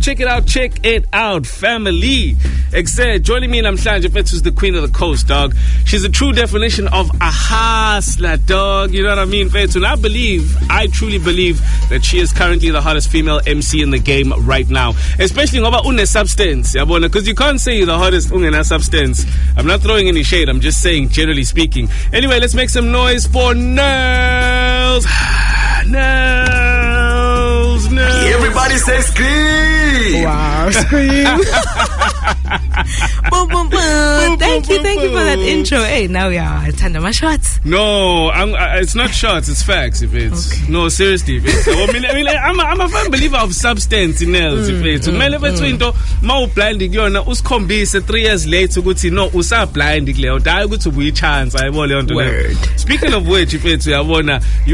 Check it out, family. Joining me namhlanje who's the queen of the coast, dog. She's a true definition of a hustler, dog. You know what I mean, Fethu? And I truly believe that she is currently the hottest female MC in the game right now. Especially ngoba une substance, yabona, because you can't say you're the hottest ungena substance. I'm not throwing any shade, I'm just saying, generally speaking. Anyway, let's make some noise for Nels. Nels. Everybody say scream! Wow, scream! Boom, boom, boom! Thank you for that intro. Hey, now we are at my shots. No, it's not shots. It's facts. If it's okay. No, seriously. If it's, I'm a firm believer of substance in Nels. If it's mau blind yona usikhombise 3 years later ukuthi no usa blind leyo dayi ukuthi ubuyi chance ayibole onto leyo. Speaking of which, if it's you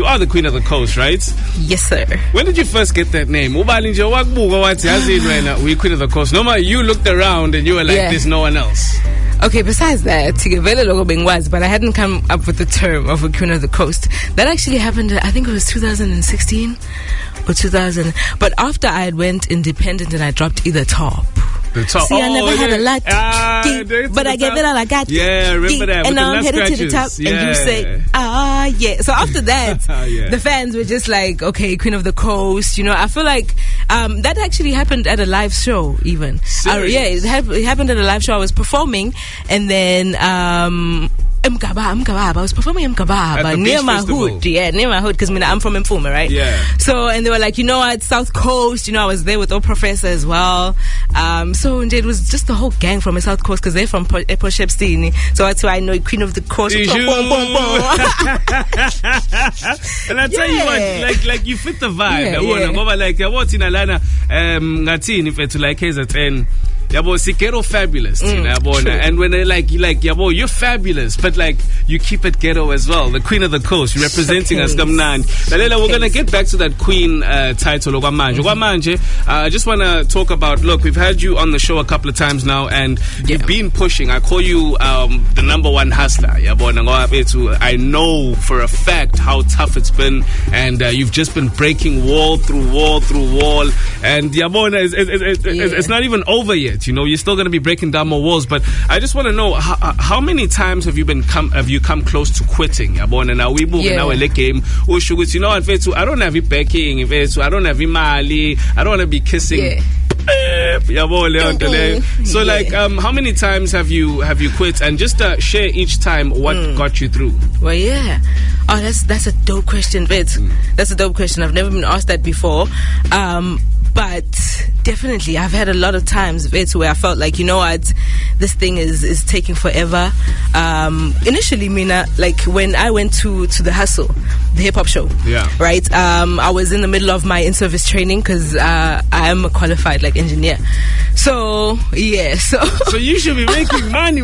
are the queen of the coast, right? Yes, sir. When did you first get that name? Ubali nje wakubuka wathi yazi wena we queen of the coast. Noma you looked around and you were like, there's no one else. Okay, besides that, but I hadn't come up with the term of a queen of the coast. That actually happened, I think it was 2016 or 2000. But after I went independent and I dropped either top. The top. See, I never had a lot, but I gave it all I got. Yeah, remember that. And now I'm headed to the top, and you say, yeah. So after that, the fans were just like, okay, queen of the coast. You know, I feel like that actually happened at a live show, even. It happened at a live show. I was performing, and then Mkababa. I was performing Mkababa near my hood. Yeah, near my hood, because I'm from Mfume, right? Yeah. So, and they were like, you know what, South Coast, I was there with Old Professor as well. So it was just the whole gang from the South Coast, because they're from Shepstini. So that's why I know Queen of the Coast. And I tell you what, like you fit the vibe. What's in Alana, Ngatini, if like Hazel Yabo, Ghetto fabulous, and when they're like, Yabo, you're fabulous, but like you keep it ghetto as well. The queen of the coast, you're representing us. Kamnan. Lalela, we're gonna get back to that queen title. I just wanna talk about. Look, we've had you on the show a couple of times now, and you've been pushing. I call you the number one hustler. I know for a fact how tough it's been, and you've just been breaking wall through wall through wall, and it's not even over yet. You're still going to be breaking down more walls, but I just want to know how many times have you come close to quitting? Now we move now a game. I don't have you backing. I don't have you mali. I don't want to be kissing. So how many times have you quit, and just share each time what got you through? Well, that's a dope question, Vet. That's a dope question. I've never been asked that before. But definitely, I've had a lot of times where I felt like, you know what, this thing is taking forever. Initially, Mina, like when I went to the Hustle, the hip hop show, right? I was in the middle of my in-service training, because I am a qualified engineer. So so you should be making money.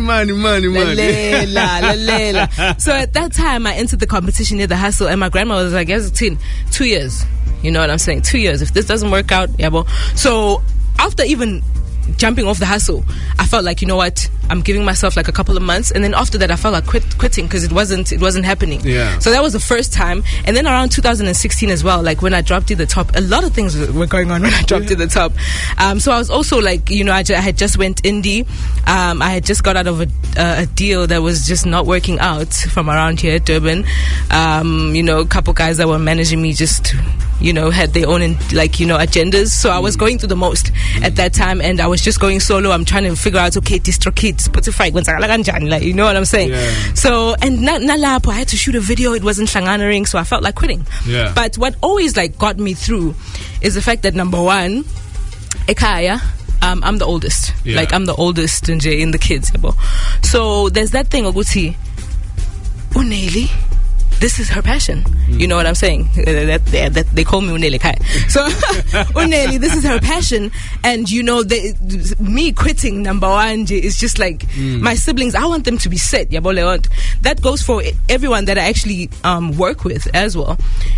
So at that time, I entered the competition near the Hustle, and my grandma was like, "Yes, 2 years." You know what I'm saying? 2 years. If this doesn't work out, So after even jumping off the Hustle, I felt like, you know what, I'm giving myself like a couple of months, and then after that I felt like quitting, because it wasn't happening. So that was the first time. And then around 2016 as well, like when I dropped to the top, a lot of things were going on when I dropped to the top. So I was also like, I had just went indie. I had just got out of a deal that was just not working out from around here, Durban. A couple guys that were managing me just had their own agendas. So I was going through the most at that time, and I was just going solo. I'm trying to figure out, okay, distro kids, you know what I'm saying? So, and nalapo, I had to shoot a video. It wasn't shanganaring, so I felt like quitting. But what always got me through is the fact that, number one, Ekaya, I'm the oldest. I'm the oldest in the kids. So there's that thing, Oguti, Uneli, this is her passion. You know what I'm saying? That they call me Uneli Kai. So Uneli, this is her passion, and me quitting, number one, is just like my siblings. I want them to be set. That goes for everyone that I actually work with as well,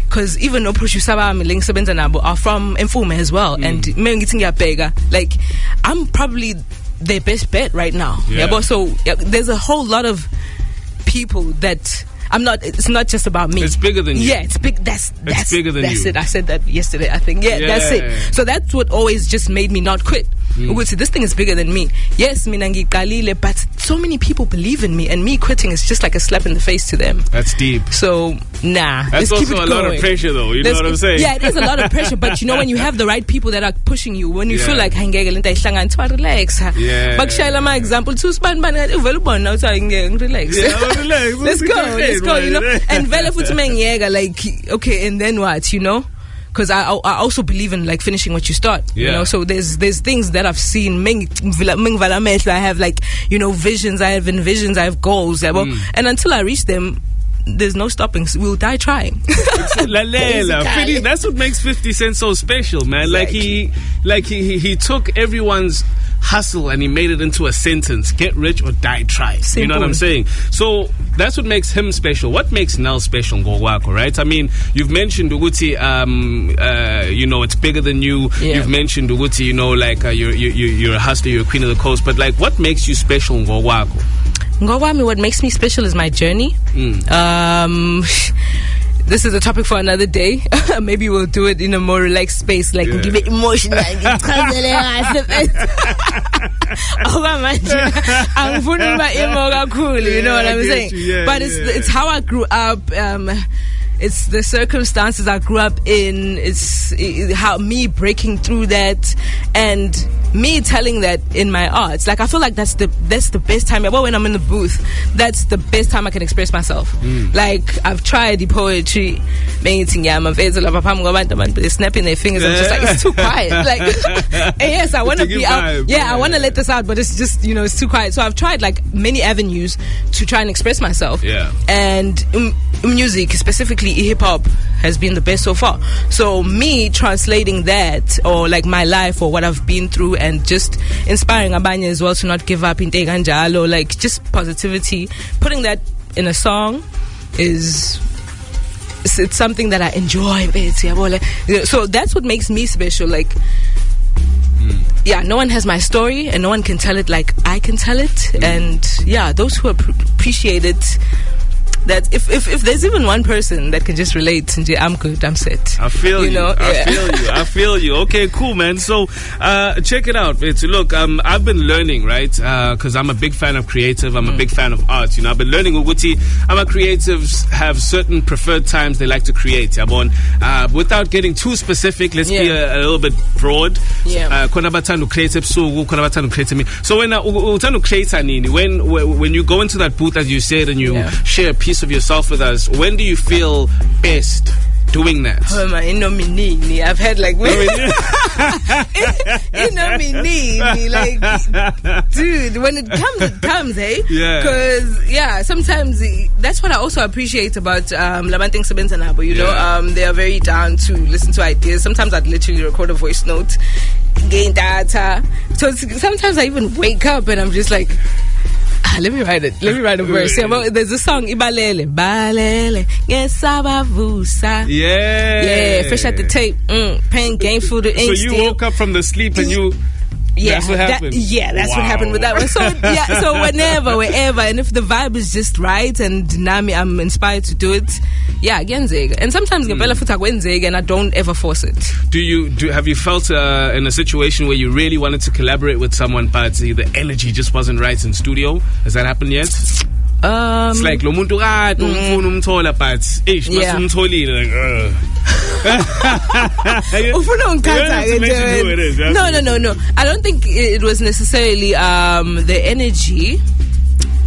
because even though Proshu are from Mfume as well, and like I'm probably their best bet right now. So there's a whole lot of people that I'm not. It's not just about me. It's bigger than you. Yeah, it's big. That's bigger than that's you. it. I said that yesterday, I think. Yeah, that's it. So that's what always just made me not quit. This thing is bigger than me. Yes, mina ngiqalile, but so many people believe in me, and me quitting is just like a slap in the face to them. That's deep. So nah. That's let's keep also it a lot going. of pressure, though. You know what I'm saying? Yeah, it is a lot of pressure. But you know, when you have the right people that are pushing you, when you feel like relax. Yeah. But share my example too. Relax. Let's go. You know, and vele futhi mengiyeka, like, okay, and then what? You know. Because I also believe in like finishing what you start, you know. So there's things that I've seen. I have like, you know, visions. I have envisions. I have goals. And until I reach them, there's no stopping. We'll die trying. That's what makes 50 Cent so special, man. Exactly. Like he took everyone's hustle and he made it into a sentence: get rich or die trying. Simple. You know what I'm saying? So that's what makes him special. What makes Nell special, Ngogwako, right? I mean, you've mentioned Uguti, you know, it's bigger than you. Yeah. You've mentioned Uguti, you know, like you're a hustler, you're a queen of the coast. But like, what makes you special, Ngogwako? Ngogwami, what makes me special is my journey. This is a topic for another day. Maybe we'll do it in a more relaxed space, like we'll give it emotional. You know what I'm saying? But it's how I grew up. It's the circumstances I grew up in. It's how me breaking through that, and me telling that in my arts. Like, I feel like that's the best time. Well, when I'm in the booth, that's the best time I can express myself. Like, I've tried the poetry, they're snapping their fingers. I'm just like, it's too quiet. Like, and yes, I want to be out. Yeah, I want to let this out, but it's just, you know, it's too quiet. So I've tried like many avenues to try and express myself. Yeah. And music, specifically hip hop, has been the best so far. So me translating that, or like my life or what I've been through, and just inspiring abanye as well to not give up in Teganjalo, like just positivity, putting that in a song it's something that I enjoy. So that's what makes me special. Like, yeah, no one has my story and no one can tell it like I can tell it. And yeah, those who appreciate it, that if there's even one person that can just relate, I'm good, I'm set. I feel you. I feel you. Okay, cool, man. So check it out. Look, I've been learning, right? Because I'm a big fan of creative. I'm a big fan of art. You know, I've been learning Uguti. Creatives have certain preferred times they like to create. Without getting too specific, let's be a little bit broad. Yeah. So when when you go into that booth, as you said, and you share a piece of yourself with us, when do you feel best doing that? I've had like like, dude, when it comes, eh? Yeah. Because sometimes that's what I also appreciate about Labanting Sebenza, you know, they are very down to listen to ideas. Sometimes I'd literally record a voice note, gain data. So sometimes I even wake up and I'm just like, let me write it. Let me write a verse. There's a song, Ibalele, Balele, Yesabavusa. Yeah, fresh at the tape. Paying game food. So you woke up from the sleep and you. Yeah, that's what happened. That's what happened with that one. So so wherever, and if the vibe is just right, and Nami, I'm inspired to do it. Yeah, genzega. And sometimes ngempela futhi akwenzeki, and I don't ever force it. Have you felt in a situation where you really wanted to collaborate with someone, but the energy just wasn't right in studio? Has that happened yet? It's like lo muntu kade ufuna umthola, but masumtholile like No. I don't think it was necessarily the energy.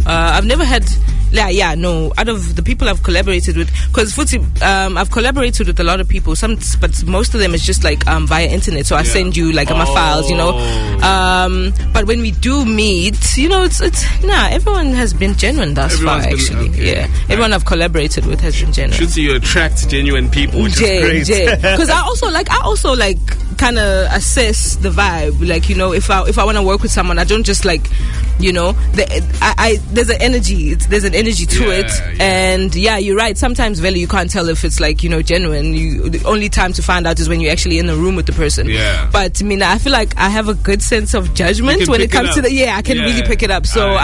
I've never had. Out of the people I've collaborated with, because I've collaborated with a lot of people, but most of them is just like via internet. So I send you like my files, you know. But when we do meet, you know, it's everyone has been genuine thus far. Actually, everyone I've collaborated with has been genuine. Should see you attract genuine people, which is great. Because I also kind of assess the vibe. Like, you know, if I want to work with someone, I don't just like, you know, there's an energy. There's an energy to it, and you're right. Sometimes, Veli, you can't tell if it's like, you know, genuine. The only time to find out is when you're actually in the room with the person. Yeah. But I mean, I feel like I have a good sense of judgment when it comes to I can really pick it up. So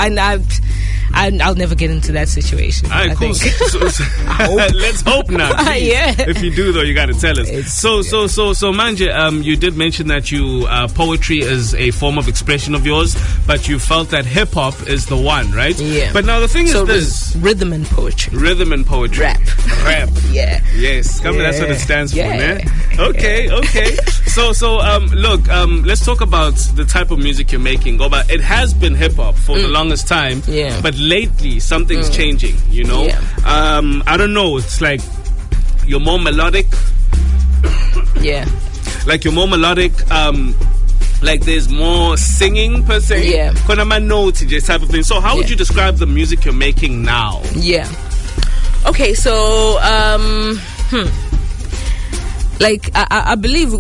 I'll never get into that situation. All right, cool. Let's hope not. Yeah. If you do, though, you got to tell us. So, Manje, you did mention that poetry is a form of expression of yours, but you felt that hip hop is the one, right? Yeah. But now the thing is this: rhythm and poetry. Rhythm and poetry. Rap. Yeah. Yes. Come on, that's what it stands for, man. Okay. So, look, let's talk about the type of music you're making. It has been hip hop for the longest time. Yeah. But lately, something's changing. You know. Yeah. I don't know. It's like you're more melodic. Yeah. Like you're more melodic. Like there's more singing per se. Yeah. Type of thing. So how would you describe the music you're making now? Yeah. Okay, so like I believe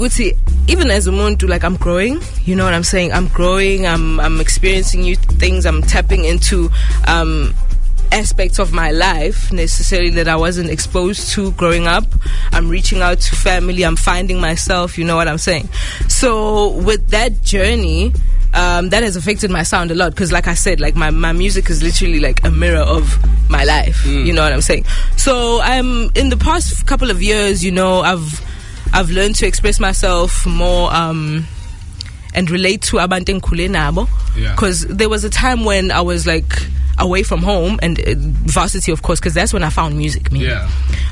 even as a muntu, like I'm growing, you know what I'm saying? I'm growing, I'm experiencing new things, I'm tapping into aspects of my life necessarily that I wasn't exposed to growing up. I'm reaching out to family, I'm finding myself, you know what I'm saying? So with that journey, that has affected my sound a lot because, like I said, like my music is literally like a mirror of my life. You know what I'm saying? So I'm in the past couple of years, you know, I've learned to express myself more and relate to abantu engikhule nabo. Because there was a time when I was like away from home and varsity, of course, because that's when I found music.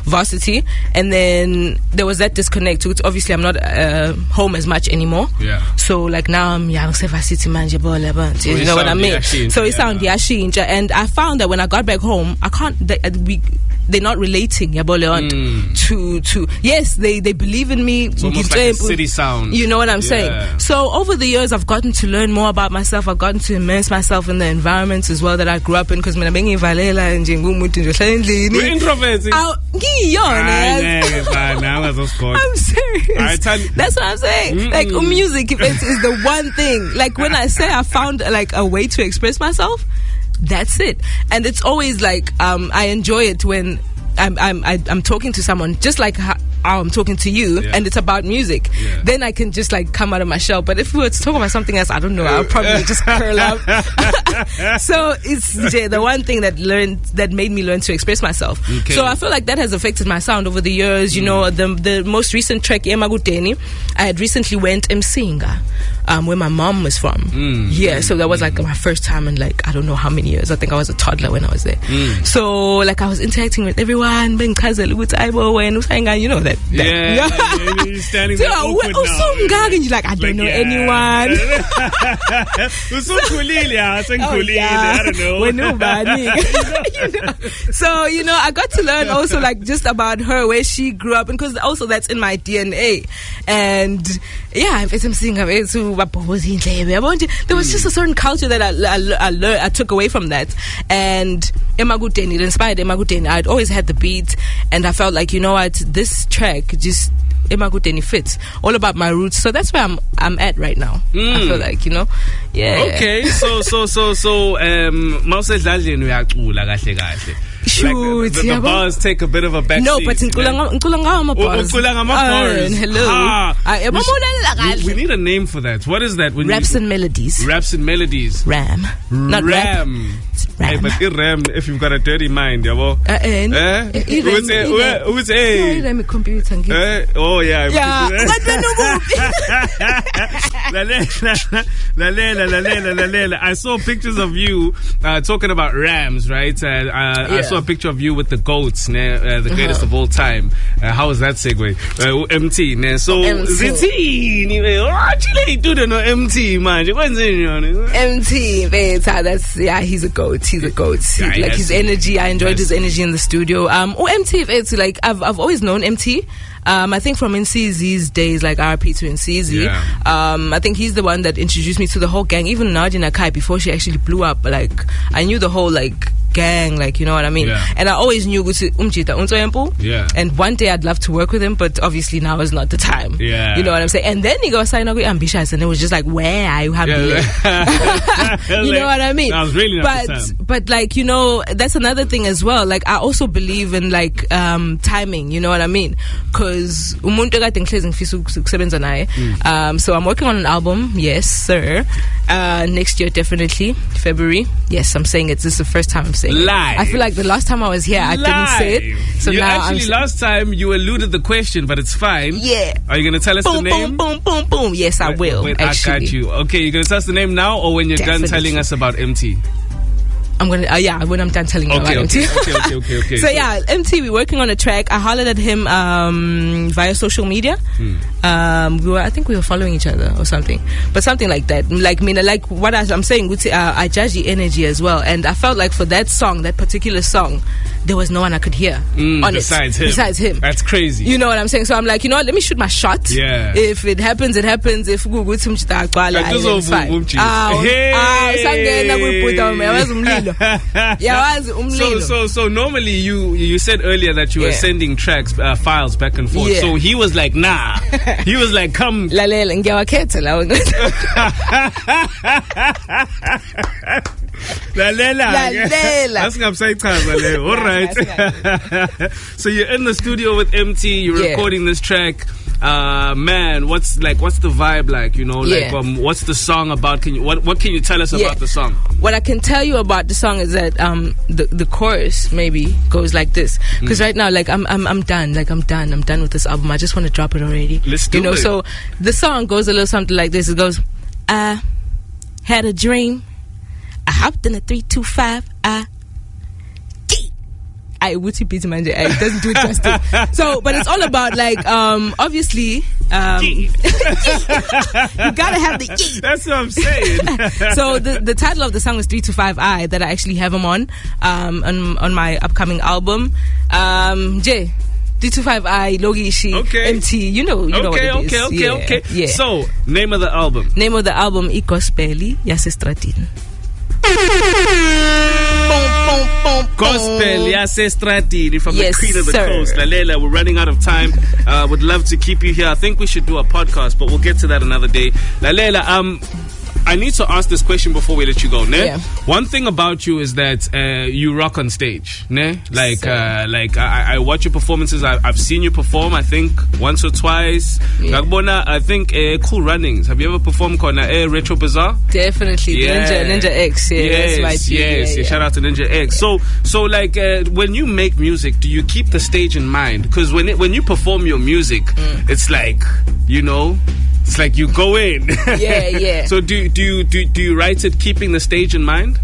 Varsity, and then there was that disconnect. Obviously, I'm not home as much anymore. So like now I'm varsity manje bola, you know what I mean? So it sound yashinja, and I found that when I got back home, I can't. They're not relating to yes, they believe in me. It's almost like a city sound. You know what I'm saying? So over the years, I've gotten to learn more about myself. I've gotten to immerse myself in the environments as well that I grew up in. Because we're introverted. I'm serious. That's what I'm saying. Like music is the one thing. Like when I say I found like a way to express myself, that's it. And it's always like I enjoy it when I'm talking to someone, just like how I'm talking to you, and it's about music. Then I can just like come out of my shell. But if we were to talk about something else, I don't know, I'll probably just curl up. So it's the one thing that made me learn to express myself. So I feel like that has affected my sound over the years. You know, the most recent track, Emaguteni, I had recently went emceeing where my mom was from. So that was like my first time in like I don't know how many years. I think I was a toddler when I was there. So like I was interacting with everyone, being cousin, you know that. You're standing there awkward now. And you're like, I don't know anyone. I don't know. You know. So, you know, I got to learn also like just about her, where she grew up, and because also that's in my DNA. And yeah, there was just a certain culture that I learned, I took away from that. And Emaguteni, it inspired Emaguteni. I'd always had the beat, and I felt like, you know what, this track just Emaguteni fits all about my roots. So that's where I'm at right now. I feel like, you know, okay. So Shoot, the bars take a bit of a back no, seat. But in bars. Hello. We need a name for that. What is that? Raps and melodies. Raps and melodies. Ram. Not Ram. Ram. Hey, but Ram, if you've got a dirty mind, yabo. Computer. Oh yeah. I saw pictures of you talking about rams, right? I saw a picture of you with the goats, the greatest of all time. How was that segue? MT. So ZT, actually, do the no MT, man. MT, that's he's a goat. He's a goat. Like his energy, I enjoyed his energy in the studio. MT, it's like I've always known MT. I think from NCZ's days, like RP to NCZ. I think he's the one that introduced me to the whole gang. Even Nadia Nakai, before she actually blew up, like I knew the whole like gang, like, you know what I mean? Yeah. And I always knew Umjita Unsoyempu. Yeah. And one day I'd love to work with him, but obviously now is not the time. Yeah. You know what I'm saying? And then he goes sign up with Ambitious, and it was just like, where are you happy? You know what I mean? I was really not the time. But like, you know, that's another thing as well. Like, I also believe in like timing, you know what I mean? Because so I'm working on an album, yes sir. Next year, definitely February. Yes, I'm saying it. This is the first time I'm saying Live. it. I feel like the last time I was here, I didn't say it. So you now actually last time you eluded the question, but it's fine. Yeah. Are you gonna tell us boom, the name? boom, boom, boom, boom. Yes, I will. Wait, actually. I got you. Okay, you're gonna tell us the name now, or when you're done telling us about MT? I'm gonna when I'm done telling you about MT. Okay. So yeah, MT, we're working on a track. I hollered at him via social media. I think we were following each other or something, but something like that. Like what I'm saying, I judge the energy as well, and I felt like for that song, that particular song, there was no one I could hear on besides it. him. Besides him. That's crazy. You know what I'm saying? So I'm like, you know what? Let me shoot my shot. Yeah. If it happens, it happens. If it's fine. So normally you said earlier that you were sending tracks, files back and forth. Yeah. So he was like, nah. He was like, come. That's what I'm saying. All right. So you're in the studio with MT. You're recording this track. Man, what's the vibe like? You know, like what's the song about? What can you tell us about the song? What I can tell you about the song is that the chorus maybe goes like this. Because right now, like I'm done. Like I'm done with this album. I just want to drop it already. Let's do it. So the song goes a little something like this. It goes, I had a dream. I hopped in a 325. It doesn't do it justice. So, but it's all about like obviously you gotta have the yee. That's what I'm saying. So the title of the song is 325I that I actually have him on my upcoming album. 325I Logishi MT. You know what it is. Okay. Yeah. So name of the album Gospeli Yasestratini. Gospel Yasestratini from the Queen of the sir. Coast. Lalela, we're running out of time. Would love to keep you here. I think we should do a podcast, but we'll get to that another day. Lalela, I need to ask this question before we let you go, ne? Yeah. One thing about you is that you rock on stage, ne? Like I watch your performances. I've seen you perform, I think, once or twice. Yeah. I think Cool Runnings. Have you ever performed on Retro Bazaar? Definitely. Ninja X. Yes. Shout out to Ninja X. So like when you make music, do you keep the stage in mind? Because when you perform your music, it's like, you know, it's like you go in. Yeah. So do you write it keeping the stage in mind?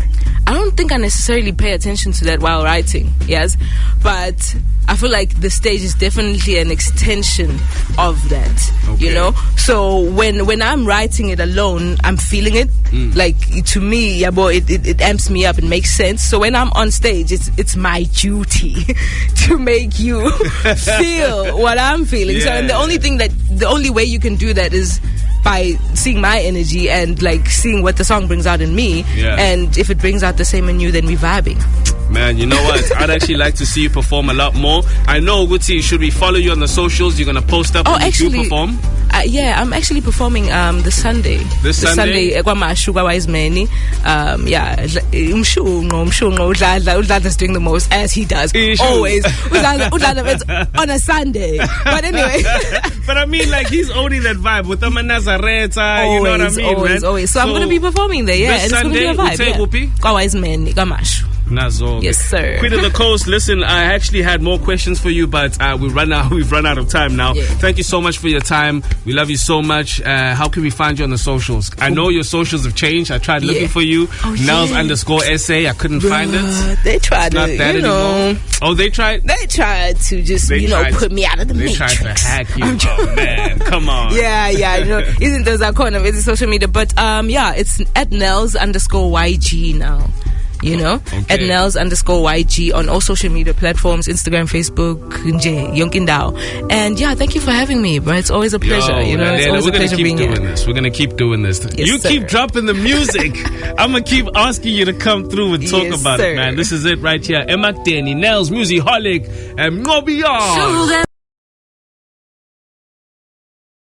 I don't think I necessarily pay attention to that while writing, yes. But I feel like the stage is definitely an extension of that, you know? So when I'm writing it alone, I'm feeling it. Like, to me, it amps me up. It makes sense. So when I'm on stage, it's my duty to make you feel what I'm feeling. So and the only way you can do that is by seeing my energy and like seeing what the song brings out in me. And if it brings out the same in you, then we're vibing. Man, you know what? I'd actually like to see you perform a lot more. I know, Guti, should we follow you on the socials? You're going to post up when you do perform? Yeah, I'm actually performing this Sunday. This Sunday? Udlada's doing the most, as he does. Always. Udlada on a Sunday. But anyway. But I mean, like, he's owning that vibe with the Nazareta, you know what I mean, man? Always. So I'm going to be performing there, This and Sunday, it's going to be a vibe. Nazo. Yes, sir. Queen of the Coast, listen, I actually had more questions for you, but we've run out of time now. Thank you so much for your time. We love you so much. How can we find you on the socials? I know your socials have changed. I tried looking for you. Nels_SA. I couldn't find it. They tried to, anymore. Oh, they tried? They tried to just, put me out of the matrix. They tried to hack you. Oh, man. Come on. Yeah. Isn't those our corner? It's social media. But, it's at Nels_YG now. You know, at Nels_YG on all social media platforms, Instagram, Facebook, Yonkindao. And yeah, thank you for having me, bro. It's always a pleasure. It's always a pleasure being here. We're gonna keep doing this. Yes, you sir. Keep dropping the music. I'm gonna keep asking you to come through and talk about sir. it, man. This is it right here. Emak Deni, Nels, Music Holic, and Ngobiya.